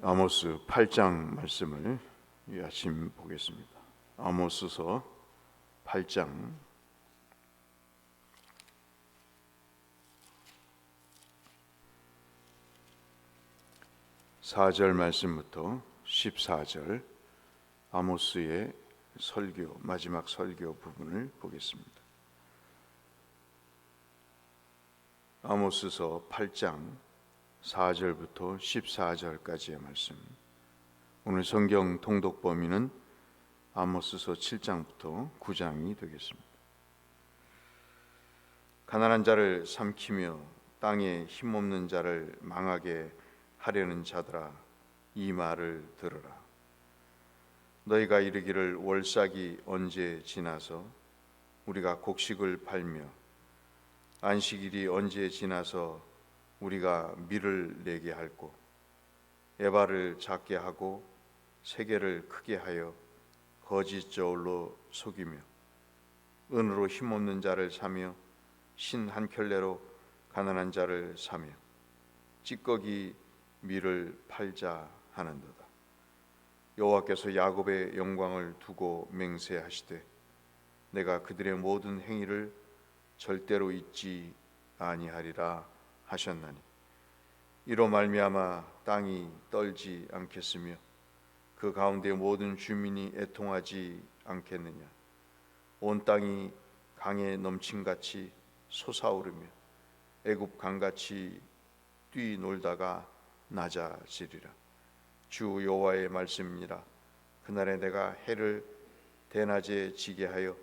아모스 8장 말씀을 이 아침 보겠습니다. 아모스서 8장 4절 말씀부터 14절 아모스의 설교, 마지막 설교 부분을 보겠습니다. 아모스서 8장 4절부터 14절까지의 말씀. 오늘 성경 통독 범위는 아모스서 7장부터 9장이 되겠습니다. 가난한 자를 삼키며 땅에 힘없는 자를 망하게 하려는 자들아, 이 말을 들으라. 너희가 이르기를 월삭이 언제 지나서 우리가 곡식을 팔며 안식일이 언제 지나서 우리가 밀을 내게 할꼬. 에바를 작게 하고 세계를 크게 하여 거짓 저울로 속이며 은으로 힘없는 자를 사며 신 한 켤레로 가난한 자를 사며 찌꺼기 밀을 팔자 하는도다. 여호와께서 야곱의 영광을 두고 맹세하시되 내가 그들의 모든 행위를 절대로 잊지 아니하리라 하셨나니 이로 말미암아 땅이 떨지 않겠으며 그 가운데 모든 주민이 애통하지 않겠느냐. 온 땅이 강에 넘침같이 솟아오르며 애굽 강같이 뛰놀다가 낮아지리라. 주 여호와의 말씀이니라. 그날에 내가 해를 대낮에 지게 하여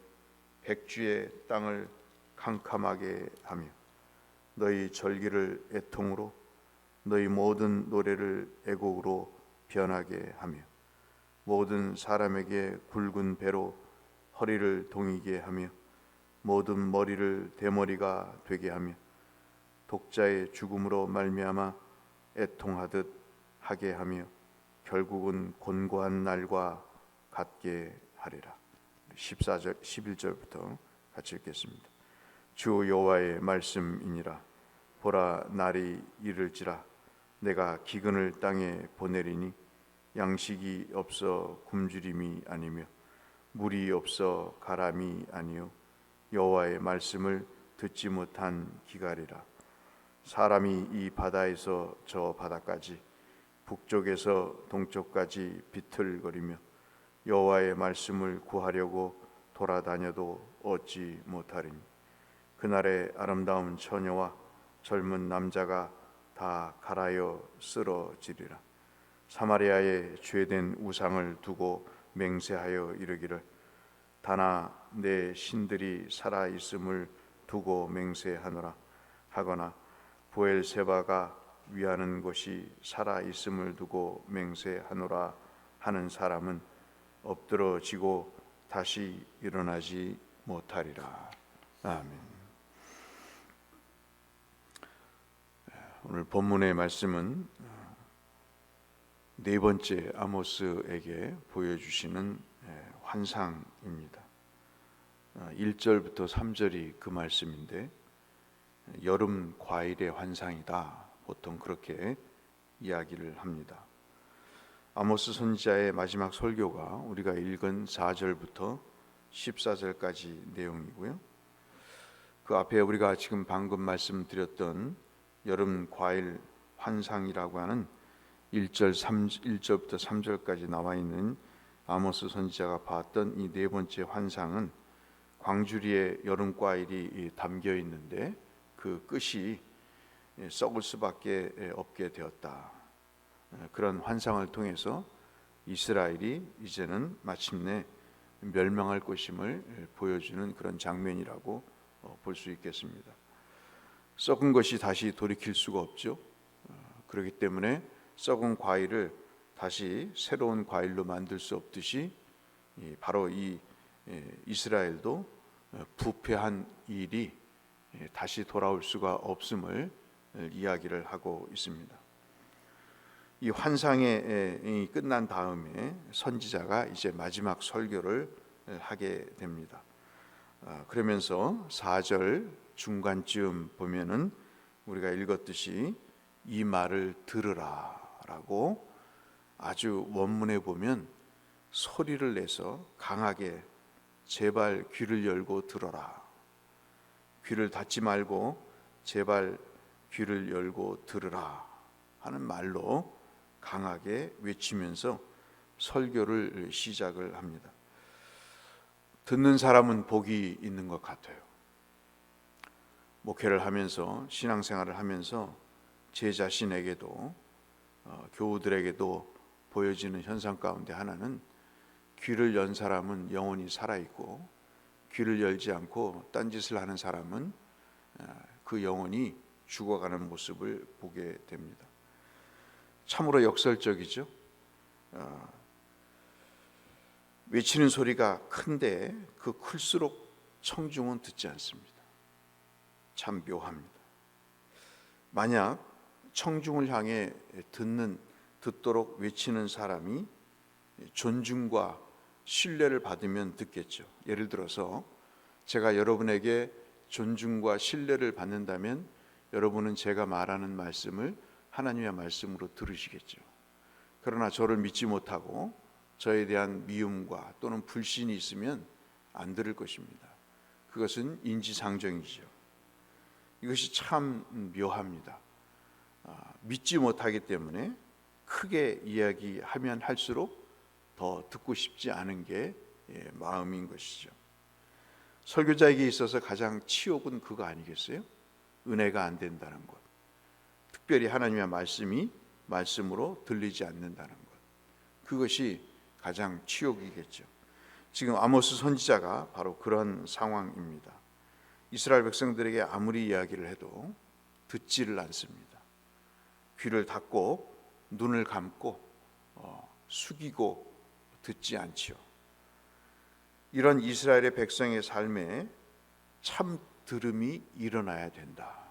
백주의 땅을 캄캄하게 하며 너희 절기를 애통으로 너희 모든 노래를 애곡으로 변하게 하며 모든 사람에게 굵은 배로 허리를 동이게 하며 모든 머리를 대머리가 되게 하며 독자의 죽음으로 말미암아 애통하듯 하게 하며 결국은 곤고한 날과 같게 하리라. 14절 11절부터 같이 읽겠습니다. 주 여호와의 말씀이니라. 보라, 날이 이를지라. 내가 기근을 땅에 보내리니 양식이 없어 굶주림이 아니며 물이 없어 가람이 아니요 여호와의 말씀을 듣지 못한 기갈이라. 사람이 이 바다에서 저 바다까지 북쪽에서 동쪽까지 비틀거리며 여호와의 말씀을 구하려고 돌아다녀도 얻지 못하리니 그날에 아름다운 처녀와 젊은 남자가 다 갈아여 쓰러지리라. 사마리아에 죄된 우상을 두고 맹세하여 이르기를 다나 내 신들이 살아 있음을 두고 맹세하노라 하거나 브엘세바가 위하는 곳이 살아 있음을 두고 맹세하노라 하는 사람은 엎드러지고 다시 일어나지 못하리라. 아멘. 오늘 본문의 말씀은 네 번째 아모스에게 보여주시는 환상입니다. 1절부터 3절이 그 말씀인데 여름 과일의 환상이다. 보통 그렇게 이야기를 합니다. 아모스 선지자의 마지막 설교가 우리가 읽은 4절부터 14절까지 내용이고요. 그 앞에 우리가 지금 방금 말씀드렸던 여름 과일 환상이라고 하는 1절부터 3절까지 나와 있는 아모스 선지자가 봤던 이 네 번째 환상은 광주리에 여름 과일이 담겨 있는데 그 끝이 썩을 수밖에 없게 되었다. 그런 환상을 통해서 이스라엘이 이제는 마침내 멸망할 것임을 보여주는 그런 장면이라고 볼 수 있겠습니다. 썩은 것이 다시 돌이킬 수가 없죠. 그렇기 때문에 썩은 과일을 다시 새로운 과일로 만들 수 없듯이 바로 이 이스라엘도 부패한 일이 다시 돌아올 수가 없음을 이야기를 하고 있습니다. 이 환상이 끝난 다음에 선지자가 이제 마지막 설교를 하게 됩니다. 그러면서 4절 중간쯤 보면은 우리가 읽었듯이 이 말을 들으라라고 아주 원문에 보면 소리를 내서 강하게 제발 귀를 열고 들어라. 귀를 닫지 말고 제발 귀를 열고 들으라 하는 말로 강하게 외치면서 설교를 시작을 합니다. 듣는 사람은 복이 있는 것 같아요. 목회를 하면서 신앙생활을 하면서 제 자신에게도 교우들에게도 보여지는 현상 가운데 하나는 귀를 연 사람은 영혼이 살아있고 귀를 열지 않고 딴짓을 하는 사람은 그 영혼이 죽어가는 모습을 보게 됩니다. 참으로 역설적이죠. 외치는 소리가 큰데 그 클수록 청중은 듣지 않습니다. 참 묘합니다. 만약 청중을 향해 듣도록 외치는 사람이 존중과 신뢰를 받으면 듣겠죠. 예를 들어서 제가 여러분에게 존중과 신뢰를 받는다면 여러분은 제가 말하는 말씀을 하나님의 말씀으로 들으시겠죠. 그러나 저를 믿지 못하고 저에 대한 미움과 또는 불신이 있으면 안 들을 것입니다. 그것은 인지상정이죠. 이것이 참 묘합니다. 믿지 못하기 때문에 크게 이야기하면 할수록 더 듣고 싶지 않은 게 마음인 것이죠. 설교자에게 있어서 가장 치욕은 그거 아니겠어요? 은혜가 안 된다는 것, 특별히 하나님의 말씀이 말씀으로 들리지 않는다는 것, 그것이 가장 치욕이겠죠. 지금 아모스 선지자가 바로 그런 상황입니다. 이스라엘 백성들에게 아무리 이야기를 해도 듣지를 않습니다. 귀를 닫고 눈을 감고 숙이고 듣지 않지요. 이런 이스라엘의 백성의 삶에 참 들음이 일어나야 된다.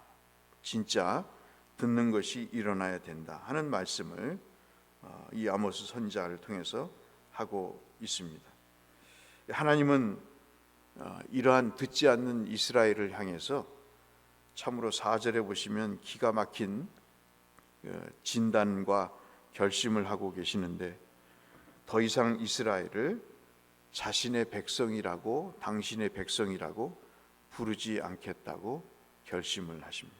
진짜 듣는 것이 일어나야 된다 하는 말씀을 이 아모스 선지자를 통해서 하고 있습니다. 하나님은 이러한 듣지 않는 이스라엘을 향해서 참으로 4절에 보시면 기가 막힌 진단과 결심을 하고 계시는데, 더 이상 이스라엘을 자신의 백성이라고, 당신의 백성이라고 부르지 않겠다고 결심을 하십니다.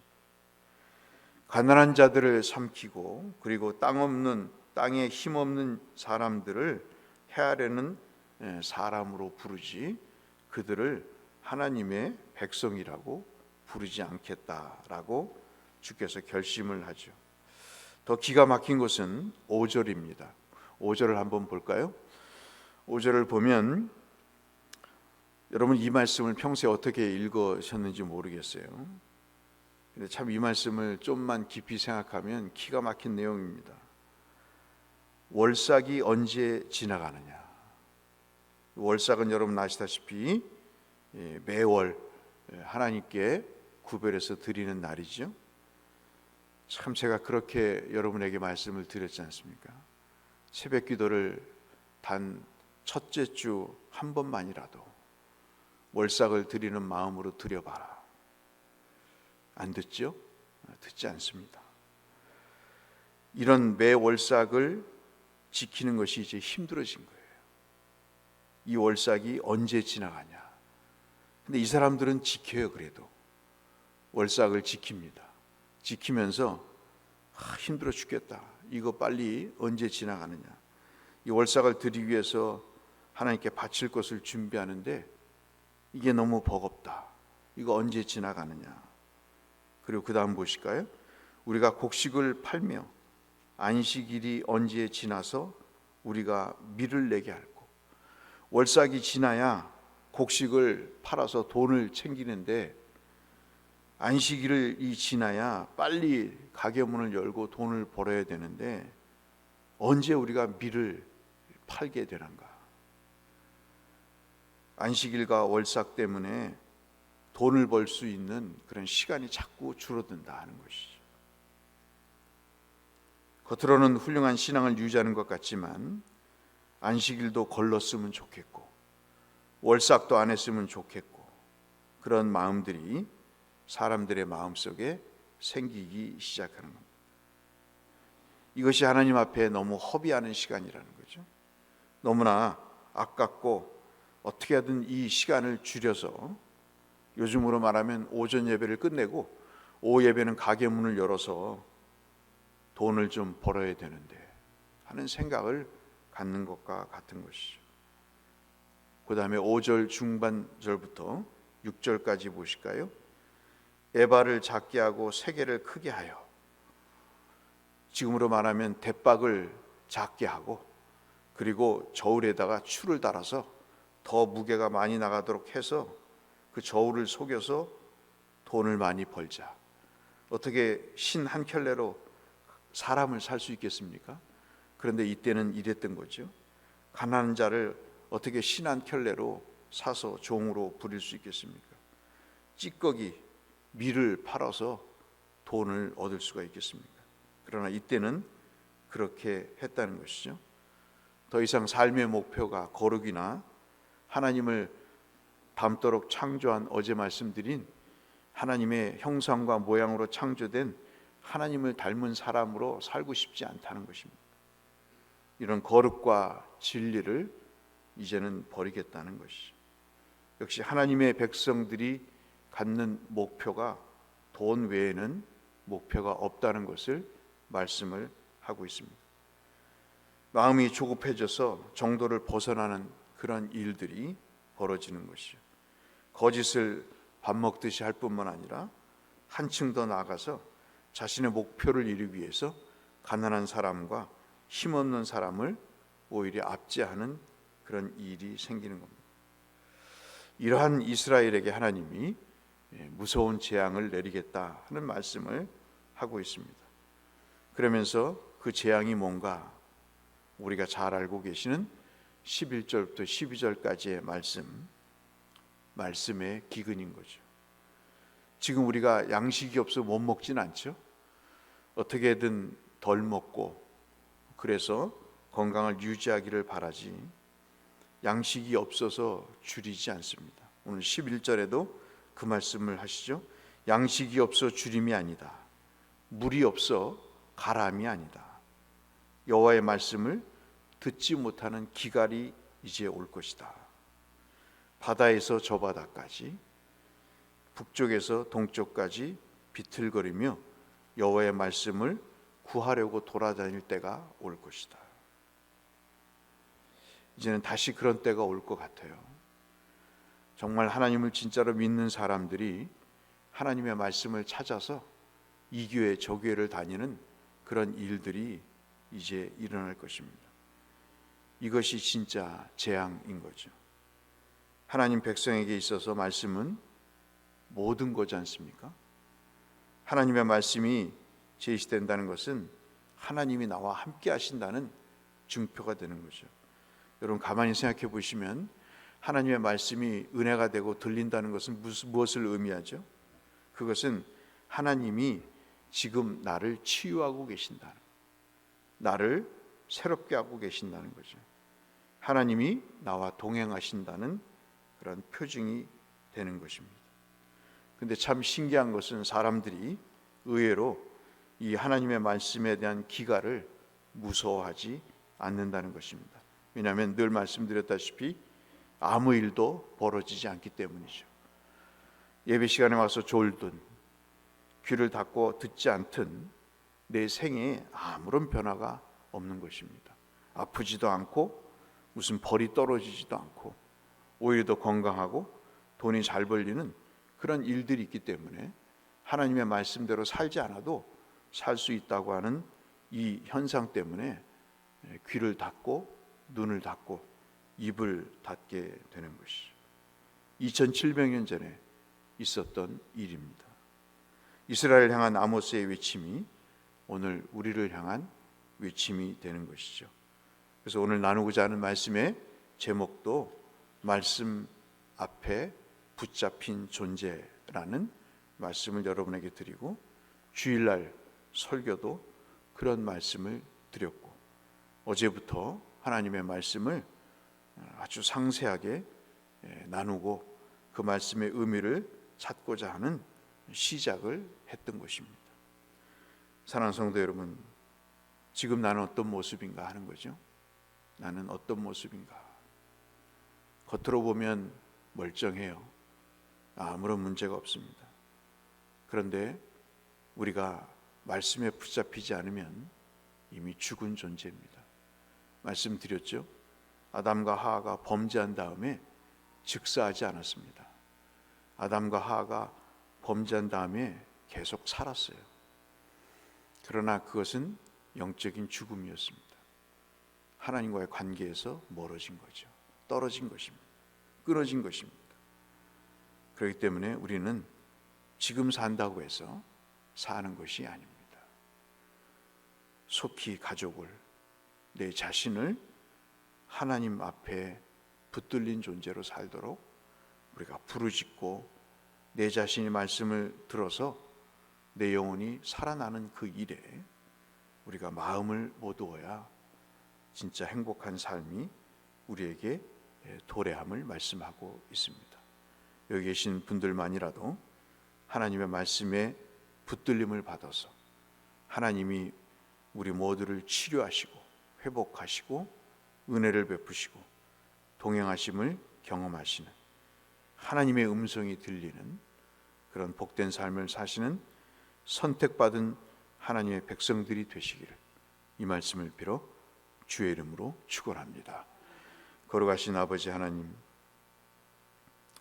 가난한 자들을 삼키고 그리고 땅에 힘없는 사람들을 헤아려는 사람으로 부르지 그들을 하나님의 백성이라고 부르지 않겠다라고 주께서 결심을 하죠. 더 기가 막힌 것은 5절입니다. 5절을 한번 볼까요? 5절을 보면 여러분 이 말씀을 평소에 어떻게 읽으셨는지 모르겠어요. 근데 참 이 말씀을 좀만 깊이 생각하면 기가 막힌 내용입니다. 월삭이 언제 지나가느냐. 월삭은 여러분 아시다시피 매월 하나님께 구별해서 드리는 날이죠. 참 제가 그렇게 여러분에게 말씀을 드렸지 않습니까? 새벽 기도를 단 첫째 주 한 번만이라도 월삭을 드리는 마음으로 드려봐라. 안 듣죠? 듣지 않습니다. 이런 매 월삭을 지키는 것이 이제 힘들어진 거예요. 이 월삭이 언제 지나가냐. 근데 이 사람들은 지켜요. 그래도 월삭을 지킵니다. 지키면서 힘들어 죽겠다. 이거 빨리 언제 지나가느냐. 이 월삭을 드리기 위해서 하나님께 바칠 것을 준비하는데 이게 너무 버겁다. 이거 언제 지나가느냐. 그리고 그 다음 보실까요? 우리가 곡식을 팔며 안식일이 언제 지나서 우리가 밀을 내게 할고. 월삭이 지나야 곡식을 팔아서 돈을 챙기는데 안식일이 지나야 빨리 가게 문을 열고 돈을 벌어야 되는데 언제 우리가 밀을 팔게 되는가. 안식일과 월삭 때문에 돈을 벌 수 있는 그런 시간이 자꾸 줄어든다 하는 것이죠. 겉으로는 훌륭한 신앙을 유지하는 것 같지만 안식일도 걸렀으면 좋겠고 월삭도 안 했으면 좋겠고 그런 마음들이 사람들의 마음속에 생기기 시작하는 겁니다. 이것이 하나님 앞에 너무 허비하는 시간이라는 거죠. 너무나 아깝고 어떻게 하든 이 시간을 줄여서, 요즘으로 말하면 오전 예배를 끝내고 오후 예배는 가게 문을 열어서 돈을 좀 벌어야 되는데 하는 생각을 갖는 것과 같은 것이죠. 그 다음에 5절 중반절부터 6절까지 보실까요? 에바를 작게 하고 세게를 크게 하여, 지금으로 말하면 대박을 작게 하고, 그리고 저울에다가 추를 달아서 더 무게가 많이 나가도록 해서 그 저울을 속여서 돈을 많이 벌자. 어떻게 신 한 켤레로 사람을 살 수 있겠습니까? 그런데 이때는 이랬던 거죠. 가난한 자를 어떻게 신 한 켤레로 사서 종으로 부릴 수 있겠습니까? 찌꺼기, 밀을 팔아서 돈을 얻을 수가 있겠습니까? 그러나 이때는 그렇게 했다는 것이죠. 더 이상 삶의 목표가 거룩이나 하나님을 닮도록 창조한, 어제 말씀드린 하나님의 형상과 모양으로 창조된 하나님을 닮은 사람으로 살고 싶지 않다는 것입니다. 이런 거룩과 진리를 이제는 버리겠다는 것이죠. 역시 하나님의 백성들이 갖는 목표가 돈 외에는 목표가 없다는 것을 말씀을 하고 있습니다. 마음이 조급해져서 정도를 벗어나는 그런 일들이 벌어지는 것이죠. 거짓을 밥 먹듯이 할 뿐만 아니라 한층 더 나아가서 자신의 목표를 이루기 위해서 가난한 사람과 힘없는 사람을 오히려 압제하는 그런 일이 생기는 겁니다. 이러한 이스라엘에게 하나님이 무서운 재앙을 내리겠다 하는 말씀을 하고 있습니다. 그러면서 그 재앙이 뭔가 우리가 잘 알고 계시는 11절부터 12절까지의 말씀의 기근인 거죠. 지금 우리가 양식이 없어 못 먹진 않죠. 어떻게든 덜 먹고 그래서 건강을 유지하기를 바라지 양식이 없어서 줄이지 않습니다. 오늘 11절에도 그 말씀을 하시죠. 양식이 없어 줄임이 아니다. 물이 없어 가람이 아니다. 여호와의 말씀을 듣지 못하는 기갈이 이제 올 것이다. 바다에서 저 바다까지, 북쪽에서 동쪽까지 비틀거리며 여호와의 말씀을 구하려고 돌아다닐 때가 올 것이다. 이제는 다시 그런 때가 올 것 같아요. 정말 하나님을 진짜로 믿는 사람들이 하나님의 말씀을 찾아서 이 교회 저 교회를 다니는 그런 일들이 이제 일어날 것입니다. 이것이 진짜 재앙인 거죠. 하나님 백성에게 있어서 말씀은 모든 거지 않습니까? 하나님의 말씀이 제시된다는 것은 하나님이 나와 함께 하신다는 증표가 되는 거죠. 여러분 가만히 생각해 보시면 하나님의 말씀이 은혜가 되고 들린다는 것은 무엇을 의미하죠? 그것은 하나님이 지금 나를 치유하고 계신다는, 나를 새롭게 하고 계신다는 거죠. 하나님이 나와 동행하신다는 그런 표징이 되는 것입니다. 근데 참 신기한 것은 사람들이 의외로 이 하나님의 말씀에 대한 기갈을 무서워하지 않는다는 것입니다. 왜냐하면 늘 말씀드렸다시피 아무 일도 벌어지지 않기 때문이죠. 예배 시간에 와서 졸든 귀를 닫고 듣지 않든 내 생애에 아무런 변화가 없는 것입니다. 아프지도 않고 무슨 벌이 떨어지지도 않고 오히려 더 건강하고 돈이 잘 벌리는 그런 일들이 있기 때문에 하나님의 말씀대로 살지 않아도 살 수 있다고 하는 이 현상 때문에 귀를 닫고 눈을 닫고 입을 닫게 되는 것이죠. 2700년 전에 있었던 일입니다. 이스라엘을 향한 아모스의 외침이 오늘 우리를 향한 외침이 되는 것이죠. 그래서 오늘 나누고자 하는 말씀의 제목도 말씀 앞에 붙잡힌 존재라는 말씀을 여러분에게 드리고, 주일날 설교도 그런 말씀을 드렸고, 어제부터 하나님의 말씀을 아주 상세하게 나누고 그 말씀의 의미를 찾고자 하는 시작을 했던 것입니다. 사랑하는 성도 여러분, 지금 나는 어떤 모습인가 하는 거죠. 나는 어떤 모습인가. 겉으로 보면 멀쩡해요. 아무런 문제가 없습니다. 그런데 우리가 말씀에 붙잡히지 않으면 이미 죽은 존재입니다. 말씀드렸죠? 아담과 하와가 범죄한 다음에 즉사하지 않았습니다. 아담과 하와가 범죄한 다음에 계속 살았어요. 그러나 그것은 영적인 죽음이었습니다. 하나님과의 관계에서 멀어진 거죠. 떨어진 것입니다. 끊어진 것입니다. 그렇기 때문에 우리는 지금 산다고 해서 사는 것이 아닙니다. 속히 가족을, 내 자신을 하나님 앞에 붙들린 존재로 살도록 우리가 부르짖고 내 자신이 말씀을 들어서 내 영혼이 살아나는 그 일에 우리가 마음을 모두어야 진짜 행복한 삶이 우리에게 도래함을 말씀하고 있습니다. 여기 계신 분들만이라도 하나님의 말씀에 붙들림을 받아서 하나님이 우리 모두를 치료하시고 회복하시고 은혜를 베푸시고 동행하심을 경험하시는 하나님의 음성이 들리는 그런 복된 삶을 사시는 선택받은 하나님의 백성들이 되시기를 이 말씀을 빌어 주의 이름으로 축원합니다. 거룩하신 아버지 하나님,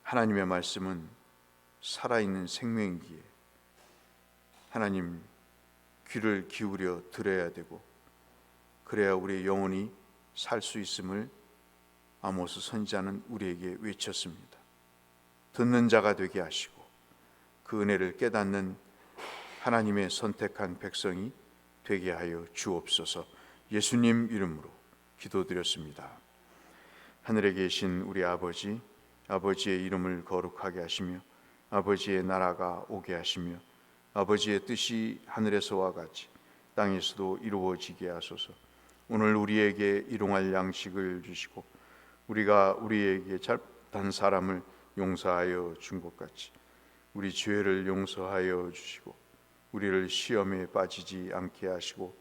하나님의 말씀은 살아있는 생명이기에 하나님 귀를 기울여 들어야 되고 그래야 우리의 영혼이 살 수 있음을 아모스 선지자는 우리에게 외쳤습니다. 듣는 자가 되게 하시고 그 은혜를 깨닫는 하나님의 선택한 백성이 되게 하여 주옵소서. 예수님 이름으로 기도드렸습니다. 하늘에 계신 우리 아버지, 아버지의 이름을 거룩하게 하시며 아버지의 나라가 오게 하시며 아버지의 뜻이 하늘에서와 같이 땅에서도 이루어지게 하소서. 오늘 우리에게 일용할 양식을 주시고 우리가 우리에게 잘못한 사람을 용서하여 준 것 같이 우리 죄를 용서하여 주시고 우리를 시험에 빠지지 않게 하시고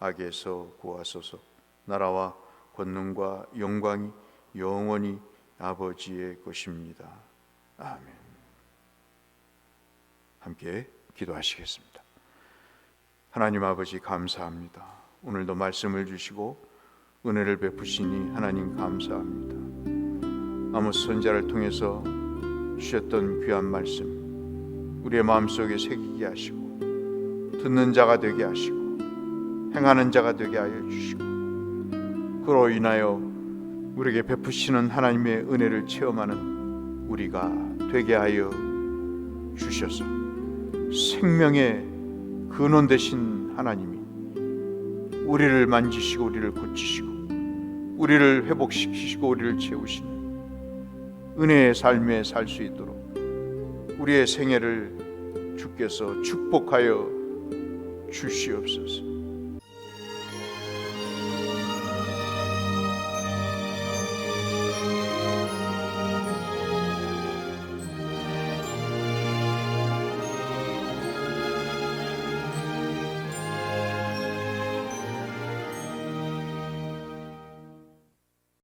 악에서 구하소서. 나라와 권능과 영광이 영원히 아버지의 것입니다. 아멘. 함께 기도하시겠습니다. 하나님 아버지 감사합니다. 오늘도 말씀을 주시고 은혜를 베푸시니 하나님 감사합니다. 아모스 선지자를 통해서 주셨던 귀한 말씀 우리의 마음속에 새기게 하시고 듣는 자가 되게 하시고 행하는 자가 되게 하여 주시고 그로 인하여 우리에게 베푸시는 하나님의 은혜를 체험하는 우리가 되게 하여 주셔서 생명의 근원 되신 하나님이 우리를 만지시고 우리를 고치시고 우리를 회복시키시고 우리를 채우시는 은혜의 삶에 살 수 있도록 우리의 생애를 주께서 축복하여 주시옵소서.